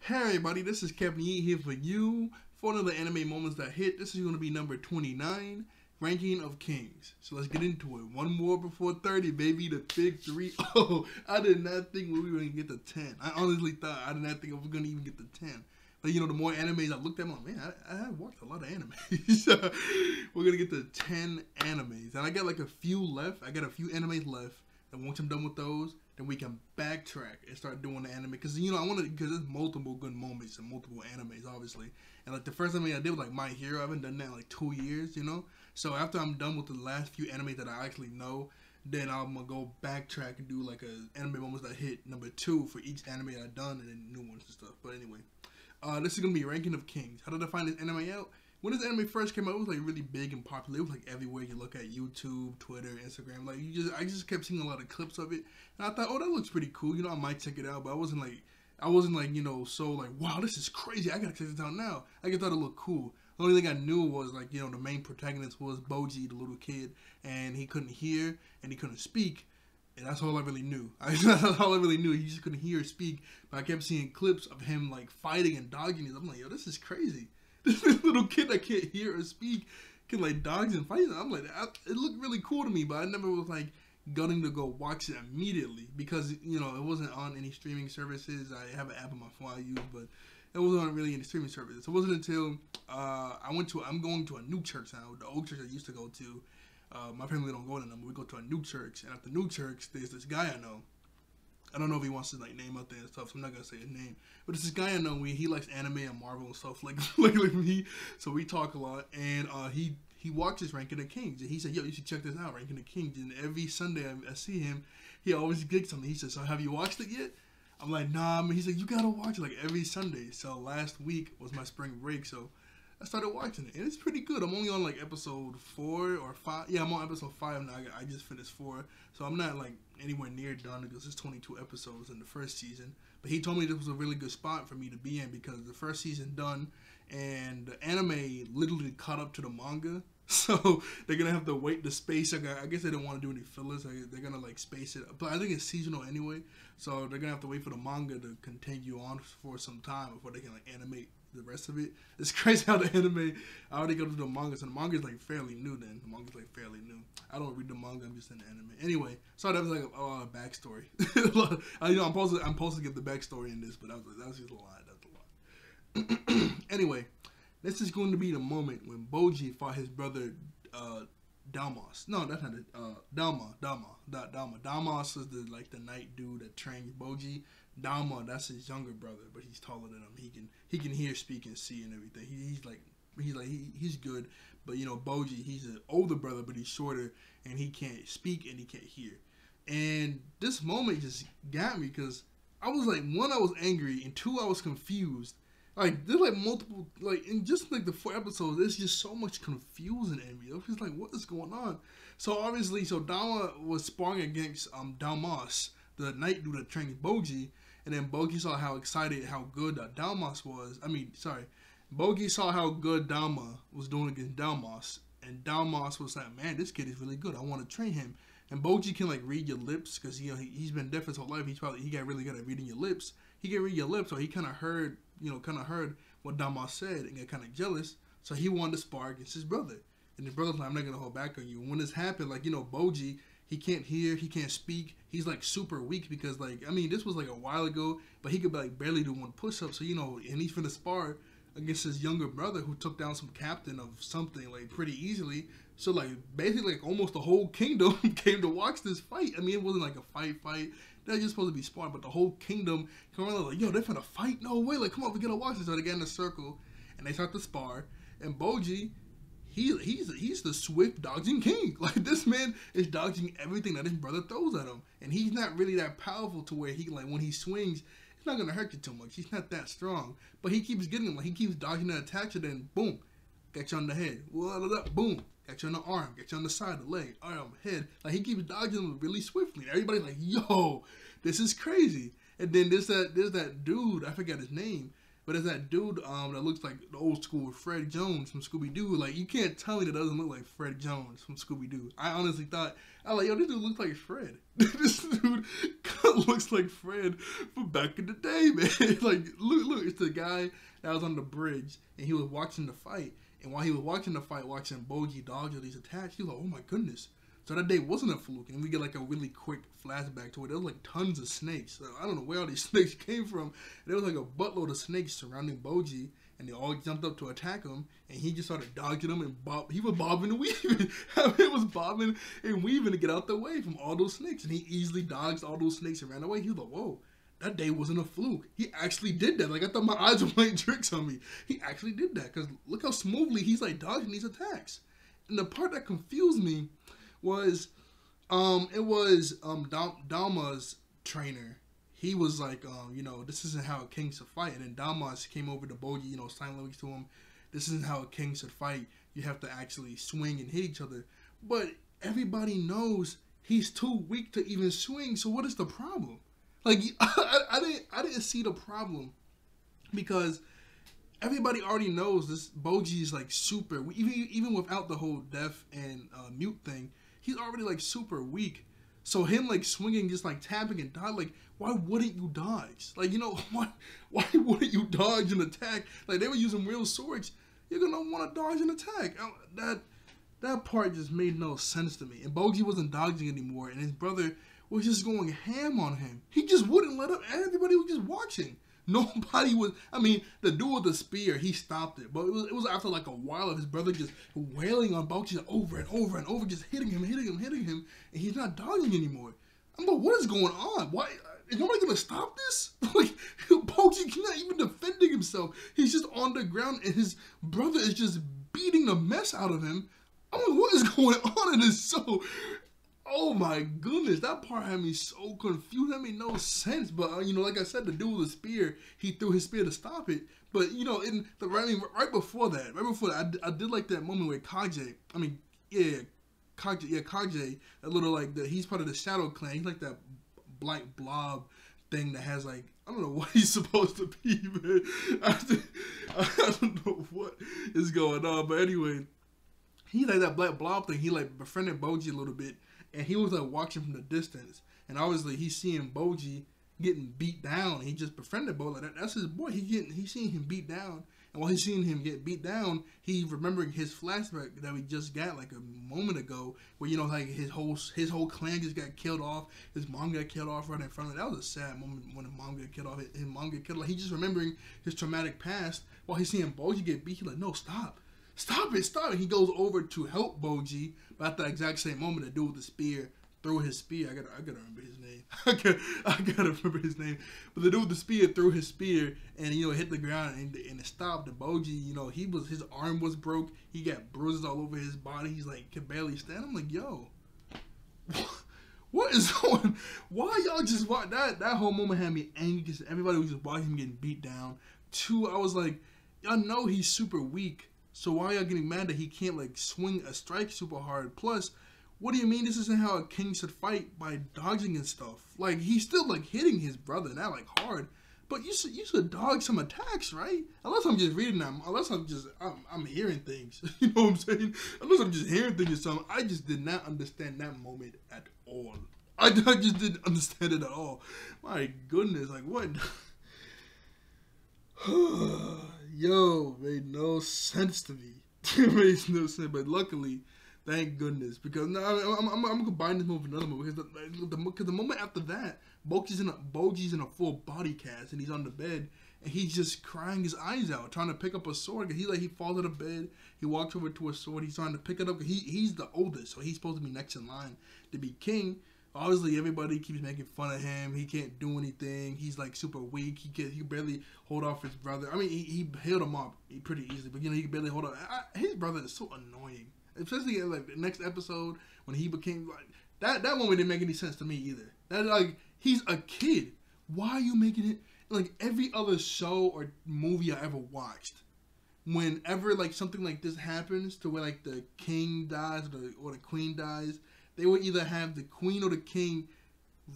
Hey everybody, this is Captain Yeet here for you for another anime moments that hit. This is going to be number 29, Ranking of Kings. So let's get into it. One more before 30, baby, the big three. Oh, I did not think we were going to get to 10. I honestly thought I did not think I was going to even get to 10. But you know, the more animes I looked at, I'm like, man, I have watched a lot of animes. We're going to get to 10 animes. And I got like a few left. I got a few animes left. And once I'm done with those, then we can backtrack and start doing the anime. Because, you know, I want to, because there's multiple good moments and multiple animes, obviously. And like the first anime I did was like My Hero. I haven't done that in like 2 years, you know. So after I'm done with the last few animes that I actually know, then I'm going to go backtrack and do like a anime moments that hit number 2 for each anime I've done and then new ones and stuff. But anyway, this is going to be Ranking of Kings. How did I find this anime out? When this anime first came out, it was like really big and popular. It was like everywhere you look at YouTube, Twitter, Instagram. Like I just kept seeing a lot of clips of it, and I thought, oh, that looks pretty cool. You know, I might check it out, but I wasn't like, you know, so like, wow, this is crazy. I gotta check this out now. I just thought it looked cool. The only thing I knew was like, you know, the main protagonist was Boji, the little kid, and he couldn't hear and he couldn't speak. And that's all I really knew. That's all I really knew. He just couldn't hear or speak. But I kept seeing clips of him like fighting and dodging. I'm like, yo, this is crazy. This little kid that can't hear or speak can like dodge and fight. I'm like, it looked really cool to me, but I never was like gunning to go watch it immediately because, you know, it wasn't on any streaming services. I have an app on my phone I use, but it wasn't on really any streaming services. So it wasn't until I'm going to a new church now. The old church I used to go to. My family don't go to them. We go to a new church, and at the new church, there's this guy I know. I don't know if he wants to like name out there and stuff, so I'm not gonna say his name. But it's this guy I know. He likes anime and Marvel and stuff like me. So we talk a lot, and he watches Ranking of Kings, and he said, "Yo, you should check this out, Ranking of Kings." And every Sunday I see him, he always gigs something. He says, "So have you watched it yet?" I'm like, "Nah." Man. He's like, "You gotta watch it like every Sunday." So last week was my spring break, so I started watching it, and it's pretty good. I'm only on like episode 4 or 5. Yeah, I'm on episode 5 now. I just finished 4, so I'm not like anywhere near done because there's 22 episodes in the first season. But he told me this was a really good spot for me to be in because the first season done, and the anime literally caught up to the manga. So they're gonna have to wait the space. I guess they don't want to do any fillers. They're gonna like space it, but I think it's seasonal anyway. So they're gonna have to wait for the manga to continue on for some time before they can like animate the rest of it. It's crazy how the anime, I already go to the manga, so the manga is like fairly new then. The manga's like fairly new. I don't read the manga, I'm just in the anime. Anyway, so that was like a backstory. You know, I'm supposed to give the backstory in this, but that was just a lot. That's a lot. Anyway, this is going to be the moment when Boji fought his brother Dalmas. No, that's not it. Dalma. Dalmas is the night dude that trains Boji. Dalma, that's his younger brother, but he's taller than him. He can hear, speak, and see and everything. He's good, but you know Boji, he's an older brother, but he's shorter and he can't speak and he can't hear. And this moment just got me because I was like, one, I was angry, and two, I was confused. Like there's like multiple, like in just like the 4 episodes, there's just so much confusion in me. I was just like, what is going on? So obviously, Dalma was sparring against Dalmas, the night dude that trains Boji. And then Boji saw how good Dalmas was. Boji saw how good Dalma was doing against Dalmas. And Dalmas was like, man, this kid is really good. I want to train him. And Boji can like read your lips because you know he's been deaf his whole life. He got really good at reading your lips. He can read your lips, so he kind of heard what Dalmas said and got kind of jealous. So he wanted to spar against his brother. And his brother's like, I'm not gonna hold back on you. And when this happened, like, you know, Boji, he can't hear, he can't speak. He's like super weak because like, I mean, this was like a while ago, but he could like barely do one push-up. So, you know, and he's finna spar against his younger brother who took down some captain of something like pretty easily. So like basically like almost the whole kingdom came to watch this fight. I mean, it wasn't like a fight. They're just supposed to be sparring, but the whole kingdom came around like, yo, they're finna fight? No way. Like, come on, we gotta watch this. So they get in a circle and they start to spar. And Boji, he's the swift dodging king. Like this man is dodging everything that his brother throws at him, and he's not really that powerful to where he like when he swings, it's not gonna hurt you too much. He's not that strong, but he keeps getting him. Like he keeps dodging the attacks, and then boom, get you on the head. Boom, get you on the arm, get you on the side, the leg, arm, head. Like he keeps dodging them really swiftly. Everybody's like, yo, this is crazy. And then there's that dude, I forgot his name, But there's that dude that looks like the old school Fred Jones from Scooby Doo. Like, you can't tell me that doesn't look like Fred Jones from Scooby Doo. I honestly thought, I was like, yo, this dude looks like Fred. This dude looks like Fred from back in the day, man. Like, look, it's the guy that was on the bridge and he was watching the fight. And while he was watching the fight, watching Bojji dodge all these attacks, he was like, oh my goodness. So that day wasn't a fluke, and we get like a really quick flashback to it. There was like tons of snakes. So I don't know where all these snakes came from. There was like a buttload of snakes surrounding Bojji, and they all jumped up to attack him, and he just started dodging them and he was bobbing and weaving. He was bobbing and weaving to get out the way from all those snakes, and he easily dodged all those snakes and ran away. He was like, whoa. That day wasn't a fluke. He actually did that. Like, I thought my eyes were playing tricks on me. He actually did that, because look how smoothly he's like dodging these attacks. And the part that confused me was Dalma's trainer. He was like, this isn't how a king should fight. And then Dalmas came over to Bojji, silently to him, this isn't how a king should fight. You have to actually swing and hit each other. But everybody knows he's too weak to even swing. So what is the problem? Like, I didn't see the problem, because everybody already knows this Bojji is like super. Even without the whole deaf and mute thing, he's already like super weak. So him like swinging, just like tapping and dodge, like, why wouldn't you dodge? Like, why wouldn't you dodge an attack? Like, they were using real swords. You're gonna want to dodge an attack. That part just made no sense to me. And Bojji wasn't dodging anymore, and his brother was just going ham on him. He just wouldn't let up. Everybody was just watching. Nobody was. I mean, the dude with the spear, he stopped it, but it was after like a while of his brother just wailing on Bojji over and over and over, just hitting him, and he's not dodging anymore. I'm like, what is going on? Why is nobody gonna stop this? Like, Bojji not even defending himself. He's just on the ground, and his brother is just beating the mess out of him. I'm like, what is going on? And it's so. Oh my goodness, that part had me so confused. That made no sense. But like I said, the dude with the spear, he threw his spear to stop it. But right before that, I did like that moment where Kage, that little like he's part of the Shadow Clan. He's like that black blob thing that has like, I don't know what he's supposed to be, man. I don't know what is going on, but anyway, he like that black blob thing. He like befriended Bojji a little bit. And he was like watching from the distance, and obviously he's seeing Bojji getting beat down. He just befriended Bojji. Like that's his boy. He's seeing him beat down, and while he's seeing him get beat down, he's remembering his flashback that we just got like a moment ago, where like his whole clan just got killed off. His mom got killed off right in front of him. That was a sad moment when his mom got killed off. His mom got killed off. He's just remembering his traumatic past while he's seeing Bojji get beat. He's like, no, stop it. He goes over to help Bojji, but at the exact same moment, the dude with the spear threw his spear. I gotta remember his name. I gotta remember his name. But the dude with the spear threw his spear and hit the ground and it stopped. The Bojji, his arm was broke. He got bruises all over his body. He's like could barely stand. I'm like, yo, what is going? Why y'all just watch that? That whole moment had me angry because everybody was just watching him getting beat down. Two, I was like, y'all know he's super weak. So why are y'all getting mad that he can't like swing a strike super hard? Plus, what do you mean this isn't how a king should fight, by dodging and stuff? Like, he's still like hitting his brother, not like hard, but you should dodge some attacks, right? Unless I'm just reading them, unless I'm hearing things. You know what I'm saying? Unless I'm just hearing things or something. I just did not understand that moment at all. I just didn't understand it at all. My goodness, like what? Yo, made no sense to me. It makes no sense, but luckily, thank goodness, because now I'm gonna combine this movie with another movie because the moment after that, Bojji's in a full body cast and he's on the bed and he's just crying his eyes out, trying to pick up a sword. He falls out of bed, he walks over to a sword, he's trying to pick it up. He's the oldest, so he's supposed to be next in line to be king. Obviously, everybody keeps making fun of him. He can't do anything. He's like super weak. He can barely hold off his brother. I mean, he held him up pretty easily, but he can barely hold up. His brother is so annoying, especially in like the next episode when he became like that moment didn't make any sense to me either. That like he's a kid. Why are you making it like every other show or movie I ever watched? Whenever like something like this happens to where like the king dies or the queen dies, they would either have the queen or the king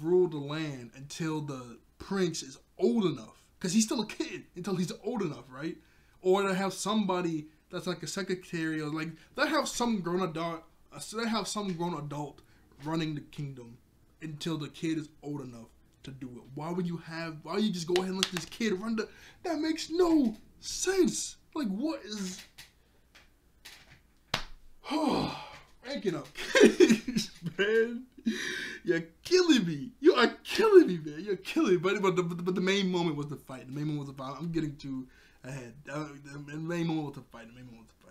rule the land until the prince is old enough. because he's still a kid until he's old enough, right? Or to have somebody that's like a secretary, or like they have some grown adult, running the kingdom until the kid is old enough to do it. Why would you just go ahead and let this kid run that makes no sense. Like, what is ranking up kings, man? You're killing me. You are killing me, man. You're killing me. But the main moment was the fight. The main moment was the fight. I'm getting too ahead. The main moment was the fight. The main moment was the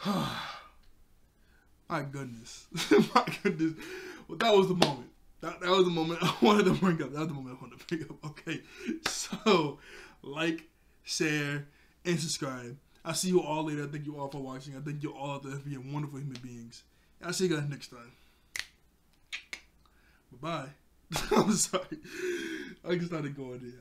fight. My goodness. My goodness. Well, that was the moment. That was the moment I wanted to bring up. That was the moment I wanted to bring up. Okay. So, like, share, and subscribe. I'll see you all later. Thank you all for watching. I thank you all out there for being wonderful human beings. I'll see you guys next time. Bye-bye. I'm sorry. I just started going there.